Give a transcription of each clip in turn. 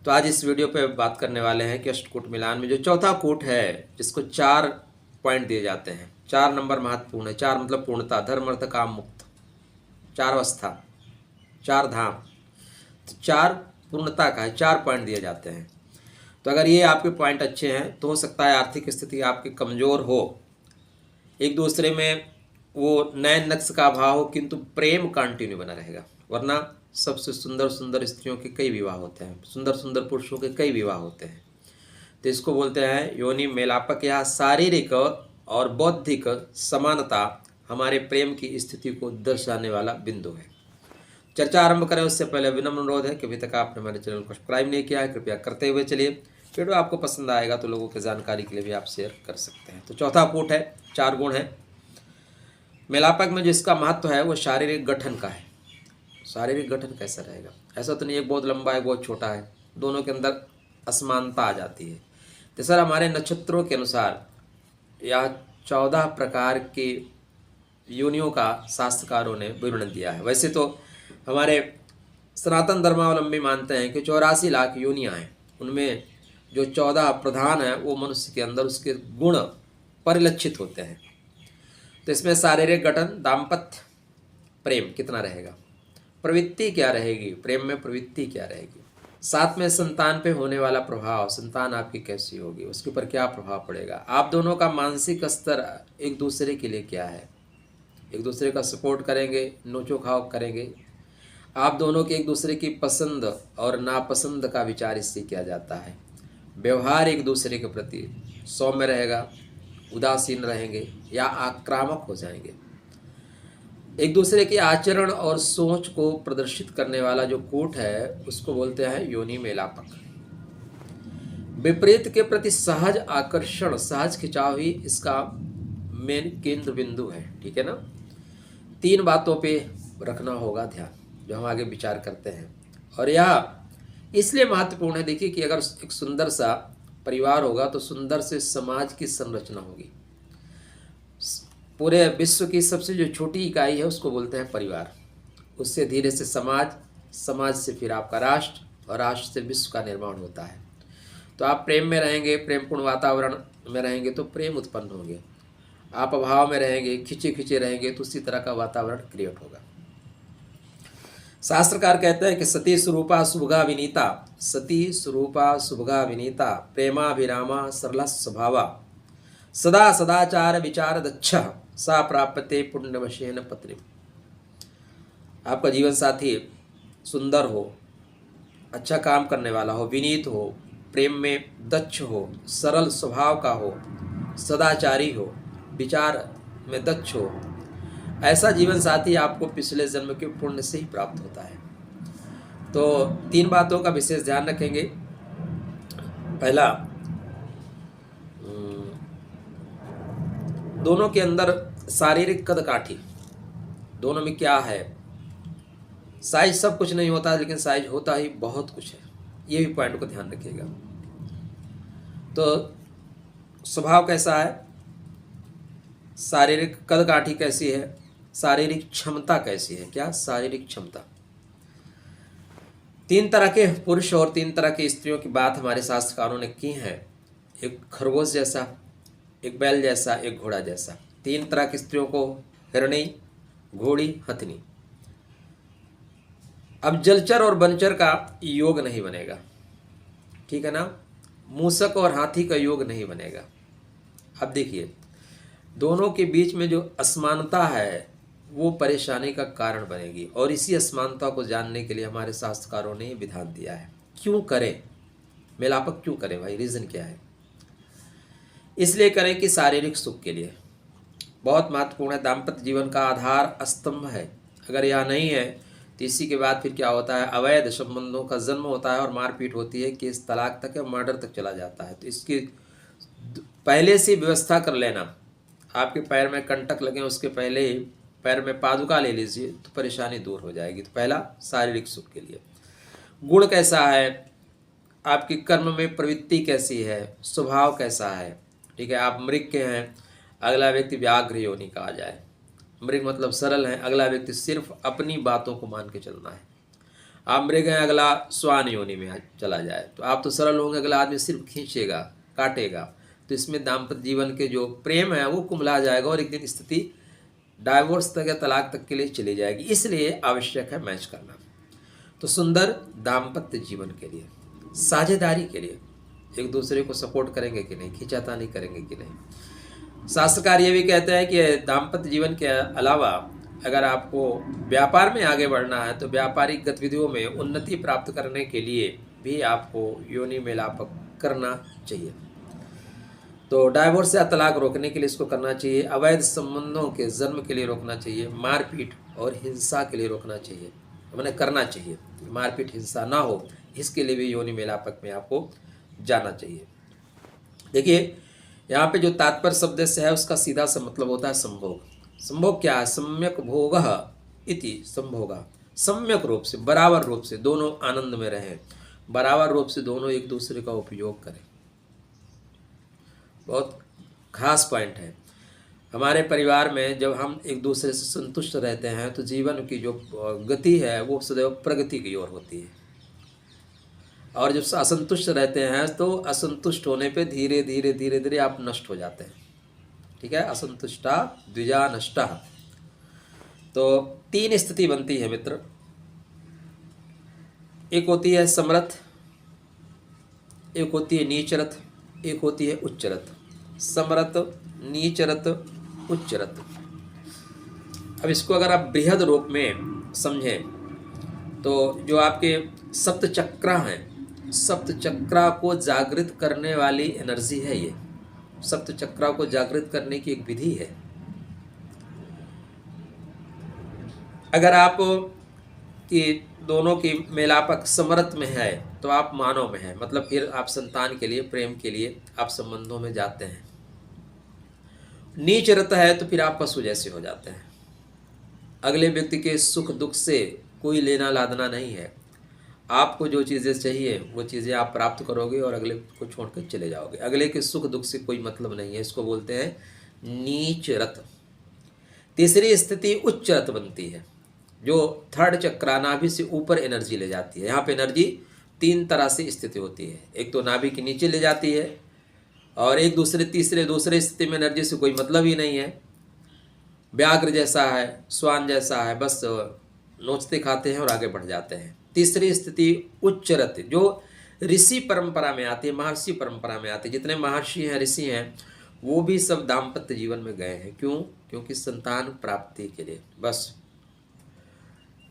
तो आज इस वीडियो पे बात करने वाले हैं कि अष्टकूट मिलान में जो चौथा कूट है जिसको 4 पॉइंट दिए जाते हैं, 4 नंबर महत्वपूर्ण है। 4 मतलब पूर्णता, धर्म अर्थ काम मुक्त, 4 अवस्था, 4 धाम। तो 4 पूर्णता का है, 4 पॉइंट दिए जाते हैं। तो अगर ये आपके पॉइंट अच्छे हैं तो हो सकता है आर्थिक स्थिति आपकी कमज़ोर हो, एक दूसरे में वो नए नक्श का अभाव हो, किंतु प्रेम कंटिन्यू बना रहेगा। वरना सबसे सुंदर सुंदर स्त्रियों के कई विवाह होते हैं, सुंदर सुंदर पुरुषों के कई विवाह होते हैं। तो इसको बोलते हैं योनि मेलापक या शारीरिक और बौद्धिक समानता हमारे प्रेम की स्थिति को दर्शाने वाला बिंदु है। चर्चा आरंभ करें उससे पहले विनम्र अनुरोध है कि अभी तक आपने हमारे चैनल को सब्सक्राइब नहीं किया है, कृपया करते हुए चलिए। वीडियो आपको पसंद आएगा तो लोगों की जानकारी के लिए भी आप शेयर कर सकते हैं। तो चौथा कूट है, 4 गुण है। मेलापक में जिसका महत्व है वो शारीरिक गठन का है। शारीरिक गठन कैसा रहेगा? ऐसा तो नहीं एक बहुत लंबा है, बहुत छोटा है, दोनों के अंदर असमानता आ जाती है। तो सर हमारे नक्षत्रों के अनुसार या 14 प्रकार के योनियों का शास्त्रकारों ने विवरण दिया है। वैसे तो हमारे सनातन धर्मावलंबी मानते हैं कि 84 लाख योनियाँ हैं, उनमें जो 14 प्रधान हैं वो मनुष्य के अंदर उसके गुण परिलक्षित होते हैं। तो इसमें शारीरिक गठन, दाम्पत्य, प्रेम कितना रहेगा, प्रवृत्ति क्या रहेगी, प्रेम में प्रवृत्ति क्या रहेगी, साथ में संतान पे होने वाला प्रभाव, संतान आपकी कैसी होगी, उसके ऊपर क्या प्रभाव पड़ेगा, आप दोनों का मानसिक स्तर एक दूसरे के लिए क्या है, एक दूसरे का सपोर्ट करेंगे, नोचो खाओ करेंगे, आप दोनों के एक दूसरे की पसंद और नापसंद का विचार इससे किया जाता है। व्यवहार एक दूसरे के प्रति सौम्य रहेगा, उदासीन रहेंगे या आक्रामक हो जाएंगे। एक दूसरे के आचरण और सोच को प्रदर्शित करने वाला जो कूट है उसको बोलते हैं योनि मेलापक। विपरीत के प्रति सहज आकर्षण, सहज खिंचाव ही इसका मेन केंद्र बिंदु है। ठीक है ना? 3 बातों पे रखना होगा ध्यान जो हम आगे विचार करते हैं, और यह इसलिए महत्वपूर्ण है। देखिए कि अगर एक सुंदर सा परिवार होगा तो सुंदर से समाज की संरचना होगी। पूरे विश्व की सबसे जो छोटी इकाई है उसको बोलते हैं परिवार। उससे धीरे से समाज, समाज से फिर आपका राष्ट्र, और राष्ट्र से विश्व का निर्माण होता है। तो आप प्रेम में रहेंगे, प्रेमपूर्ण वातावरण में रहेंगे तो प्रेम उत्पन्न होंगे। आप अभाव में रहेंगे, खिंचे खिंचे रहेंगे तो उसी तरह का वातावरण क्रिएट होगा। शास्त्रकार कहते हैं कि सती स्वरूपा सुभगा विनीता, सती स्वरूपा सुभगा विनीता, प्रेमाभिरामा सरला स्वभावा, सदा सदाचार विचार दक्ष, सा प्राप्यते पुण्यवशेन पत्नी। आपका जीवन साथी सुंदर हो, अच्छा काम करने वाला हो, विनीत हो, प्रेम में दक्ष हो, सरल स्वभाव का हो, सदाचारी हो, विचार में दक्ष हो, ऐसा जीवन साथी आपको पिछले जन्म के पुण्य से ही प्राप्त होता है। तो 3 बातों का विशेष ध्यान रखेंगे। पहला, दोनों के अंदर शारीरिक कद काठी, दोनों में क्या है। साइज सब कुछ नहीं होता लेकिन साइज होता ही बहुत कुछ है, ये भी पॉइंट को ध्यान रखिएगा। तो स्वभाव कैसा है, शारीरिक कद काठी कैसी है, शारीरिक क्षमता कैसी है, क्या शारीरिक क्षमता। 3 तरह के पुरुष और 3 तरह की स्त्रियों की बात हमारे शास्त्रकारों ने की है। एक खरगोश जैसा, एक बैल जैसा, एक घोड़ा जैसा। 3 तरह की स्त्रियों को हिरणी, घोड़ी, हथनी। अब जलचर और बनचर का योग नहीं बनेगा, ठीक है ना? मूसक और हाथी का योग नहीं बनेगा। अब देखिए दोनों के बीच में जो असमानता है वो परेशानी का कारण बनेगी, और इसी असमानता को जानने के लिए हमारे शास्त्रकारों ने विधान दिया है। क्यों करें मेलापक, क्यों करें भाई, रीज़न क्या है? इसलिए करें कि शारीरिक सुख के लिए बहुत महत्वपूर्ण है। दाम्पत्य जीवन का आधार स्तंभ है। अगर यह नहीं है तो इसी के बाद फिर क्या होता है, अवैध संबंधों का जन्म होता है और मारपीट होती है, केस तलाक तक या मर्डर तक चला जाता है। तो इसकी पहले से व्यवस्था कर लेना। आपके पैर में कंटक लगे उसके पहले ही पैर में पादुका ले लीजिए तो परेशानी दूर हो जाएगी। तो पहला शारीरिक सुख के लिए। गुण कैसा है, आपकी कर्म में प्रवृत्ति कैसी है, स्वभाव कैसा है। ठीक है, आप मृग के हैं, अगला व्यक्ति व्याघ्र योनि का आ जाए। मृग मतलब सरल है, अगला व्यक्ति सिर्फ अपनी बातों को मान के चलना है। आप मृग हैं, अगला श्वान योनि में चला जाए, तो आप तो सरल होंगे, अगला आदमी सिर्फ खींचेगा, काटेगा, तो इसमें दाम्पत्य जीवन के जो प्रेम है वो कुमला जाएगा और एक दिन स्थिति डाइवोर्स तक या तलाक तक के लिए चली जाएगी। इसलिए आवश्यक है मैच करना। तो सुंदर दाम्पत्य जीवन के लिए, साझेदारी के लिए, एक दूसरे को सपोर्ट करेंगे कि नहीं, खींचातानी करेंगे कि नहीं। शास्त्रकार ये भी कहते हैं कि दाम्पत्य जीवन के अलावा अगर आपको व्यापार में आगे बढ़ना है तो व्यापारिक गतिविधियों में उन्नति प्राप्त करने के लिए भी आपको योनि मेलाप करना चाहिए। तो डाइवोर्स या तलाक रोकने के लिए इसको करना चाहिए, अवैध संबंधों के जन्म के लिए रोकना चाहिए, मारपीट और हिंसा के लिए रोकना चाहिए, मैंने करना चाहिए, मारपीट हिंसा ना हो, इसके लिए भी योनि मेलापक में आपको जाना चाहिए। देखिए यहाँ पे जो तात्पर्य शब्द से है उसका सीधा सा मतलब होता है संभोग। संभोग क्या है? सम्यक भोगः इति संभोगा, सम्यक रूप से, बराबर रूप से दोनों आनंद में रहें, बराबर रूप से दोनों एक दूसरे का उपयोग करें। बहुत खास पॉइंट है। हमारे परिवार में जब हम एक दूसरे से संतुष्ट रहते हैं तो जीवन की जो गति है वो सदैव प्रगति की ओर होती है, और जब असंतुष्ट रहते हैं तो असंतुष्ट होने पे धीरे धीरे धीरे धीरे आप नष्ट हो जाते हैं। ठीक है, असंतुष्टा द्विजा नष्टा। तो तीन स्थिति बनती है मित्र, एक होती है समरथ, एक होती है नीचरथ, एक होती है उच्चरथ। समरथ, नीचरथ, उच्चरथ। अब इसको अगर आप बृहद रूप में समझें तो जो आपके सप्त चक्र हैं, सप्त चक्रा को जागृत करने वाली एनर्जी है ये, सप्त चक्रा को जागृत करने की एक विधि है। अगर आप कि दोनों की मेलापक समरथ में है तो आप मानव में है, मतलब फिर आप संतान के लिए, प्रेम के लिए आप संबंधों में जाते हैं। नीच रत है तो फिर आप पशु जैसे हो जाते हैं, अगले व्यक्ति के सुख दुख से कोई लेना लादना नहीं है। आपको जो चीज़ें चाहिए वो चीज़ें आप प्राप्त करोगे और अगले को छोड़कर चले जाओगे, अगले के सुख दुख से कोई मतलब नहीं है। इसको बोलते हैं नीच रत। तीसरी स्थिति उच्च रत बनती है, जो थर्ड चक्रा नाभि से ऊपर एनर्जी ले जाती है। यहाँ पे एनर्जी तीन तरह से स्थिति होती है, एक तो नाभि के नीचे ले जाती है, और एक दूसरे स्थिति में एनर्जी से कोई मतलब ही नहीं है, व्याघ्र जैसा है, स्वान जैसा है, बस नोचते खाते हैं और आगे बढ़ जाते हैं। तीसरी स्थिति उच्च रत, जो ऋषि परंपरा में आती है, महर्षि परंपरा में आती है। जितने महर्षि हैं, ऋषि हैं, वो भी सब दाम्पत्य जीवन में गए हैं। क्यों? क्योंकि संतान प्राप्ति के लिए। बस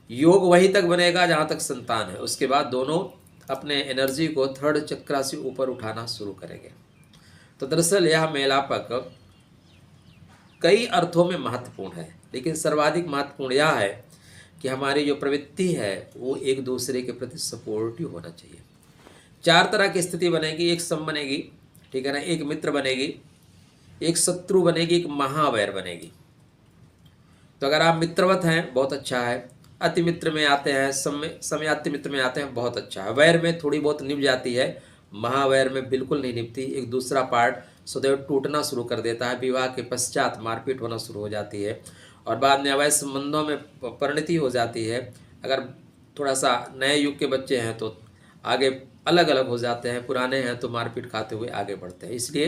योग वहीं तक बनेगा जहाँ तक संतान है, उसके बाद दोनों अपने एनर्जी को थर्ड चक्रा से ऊपर उठाना शुरू करेंगे। तो दरअसल यह मेलापक कई अर्थों में महत्वपूर्ण है, लेकिन सर्वाधिक महत्वपूर्ण यह है कि हमारी जो प्रवृत्ति है वो एक दूसरे के प्रति सपोर्टिव होना चाहिए। चार तरह की स्थिति बनेगी, एक सम बनेगी, ठीक है ना, एक मित्र बनेगी, एक शत्रु बनेगी, एक महावैर बनेगी। तो अगर आप मित्रवत हैं बहुत अच्छा है, अति मित्र में आते हैं, समयाति मित्र में आते हैं बहुत अच्छा है, वैर में थोड़ी बहुत निभ जाती है, महावैर में बिल्कुल नहीं निभती। एक दूसरा पार्ट सदैव टूटना शुरू कर देता है, विवाह के पश्चात मारपीट होना शुरू हो जाती है और बाद में अवैध संबंधों में परिणति हो जाती है। अगर थोड़ा सा नए युग के बच्चे हैं तो आगे अलग अलग हो जाते हैं, पुराने हैं तो मारपीट खाते हुए आगे बढ़ते हैं। इसलिए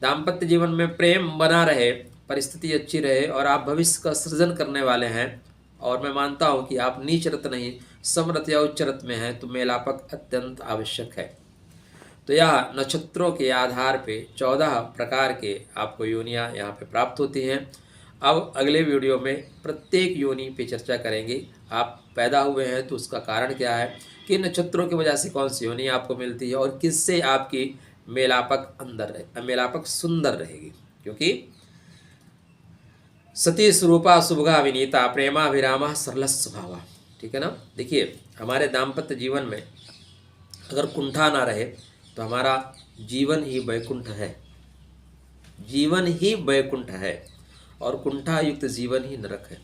दाम्पत्य जीवन में प्रेम बना रहे, परिस्थिति अच्छी रहे और आप भविष्य का सृजन करने वाले हैं, और मैं मानता हूं कि आप नीच रत नहीं समरथ या उच्च रत में हैं, तो मेलापक अत्यंत आवश्यक है। तो यह नक्षत्रों के आधार पे 14 प्रकार के आपको योनियाँ यहाँ पे प्राप्त होती हैं। अब अगले वीडियो में प्रत्येक योनि पे चर्चा करेंगे। आप पैदा हुए हैं तो उसका कारण क्या है, किन नक्षत्रों की वजह से कौन सी योनि आपको मिलती है और किससे आपकी मेलापक सुंदर रहेगी। क्योंकि सती स्वरूपा शुभगा विनीता प्रेमाभिरामा सरल स्वभावा, ठीक है ना। देखिए हमारे दाम्पत्य जीवन में अगर कुंठा ना रहे तो हमारा जीवन ही वैकुंठ है, जीवन ही वैकुंठ है, और कुंठा युक्त जीवन ही नरक है,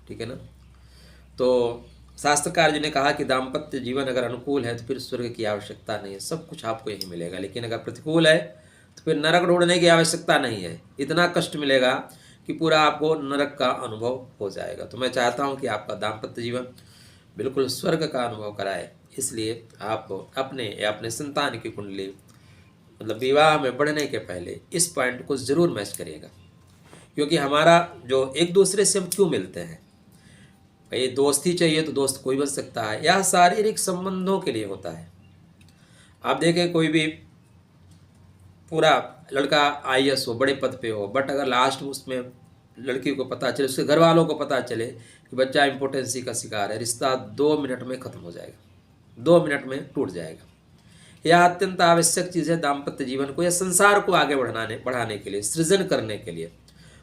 ठीक है ना। तो शास्त्रकार जी ने कहा कि दाम्पत्य जीवन अगर अनुकूल है तो फिर स्वर्ग की आवश्यकता नहीं है, सब कुछ आपको यही मिलेगा। लेकिन अगर प्रतिकूल है तो फिर नरक ढूंढने की आवश्यकता नहीं है, इतना कष्ट मिलेगा कि पूरा आपको नरक का अनुभव हो जाएगा। तो मैं चाहता हूं कि आपका दाम्पत्य जीवन बिल्कुल स्वर्ग का अनुभव कराए। इसलिए आप अपने या अपने संतान की कुंडली मतलब विवाह में बढ़ने के पहले इस पॉइंट को ज़रूर मैच करिएगा। क्योंकि हमारा जो एक दूसरे से हम क्यों मिलते हैं, भाई दोस्ती चाहिए तो दोस्त कोई बन सकता है, यह शारीरिक संबंधों के लिए होता है। आप देखें कोई भी पूरा लड़का आईएएस हो, बड़े पद पे हो, बट अगर लास्ट में उसमें लड़की को पता चले, उसके घर वालों को पता चले कि बच्चा इम्पोर्टेंसी का शिकार है, रिश्ता 2 मिनट में ख़त्म हो जाएगा, 2 मिनट में टूट जाएगा। यह अत्यंत आवश्यक चीज़ है दाम्पत्य जीवन को या संसार को आगे बढ़ाने के लिए, सृजन करने के लिए।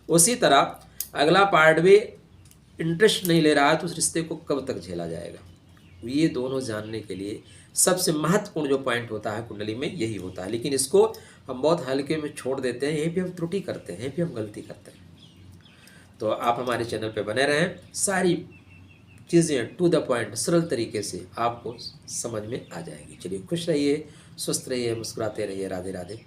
उसी तरह अगला पार्ट भी इंटरेस्ट नहीं ले रहा है तो उस रिश्ते को कब तक झेला जाएगा। ये दोनों जानने के लिए सबसे महत्वपूर्ण जो पॉइंट होता है कुंडली में यही होता है, लेकिन इसको हम बहुत हल्के में छोड़ देते हैं, यहीं पे हम त्रुटि करते हैं, यहीं पे हम गलती करते हैं। तो आप हमारे चैनल पे बने रहें, सारी चीज़ें टू द पॉइंट सरल तरीके से आपको समझ में आ जाएगी। चलिए खुश रहिए, स्वस्थ रहिए, मुस्कुराते रहिए। राधे राधे।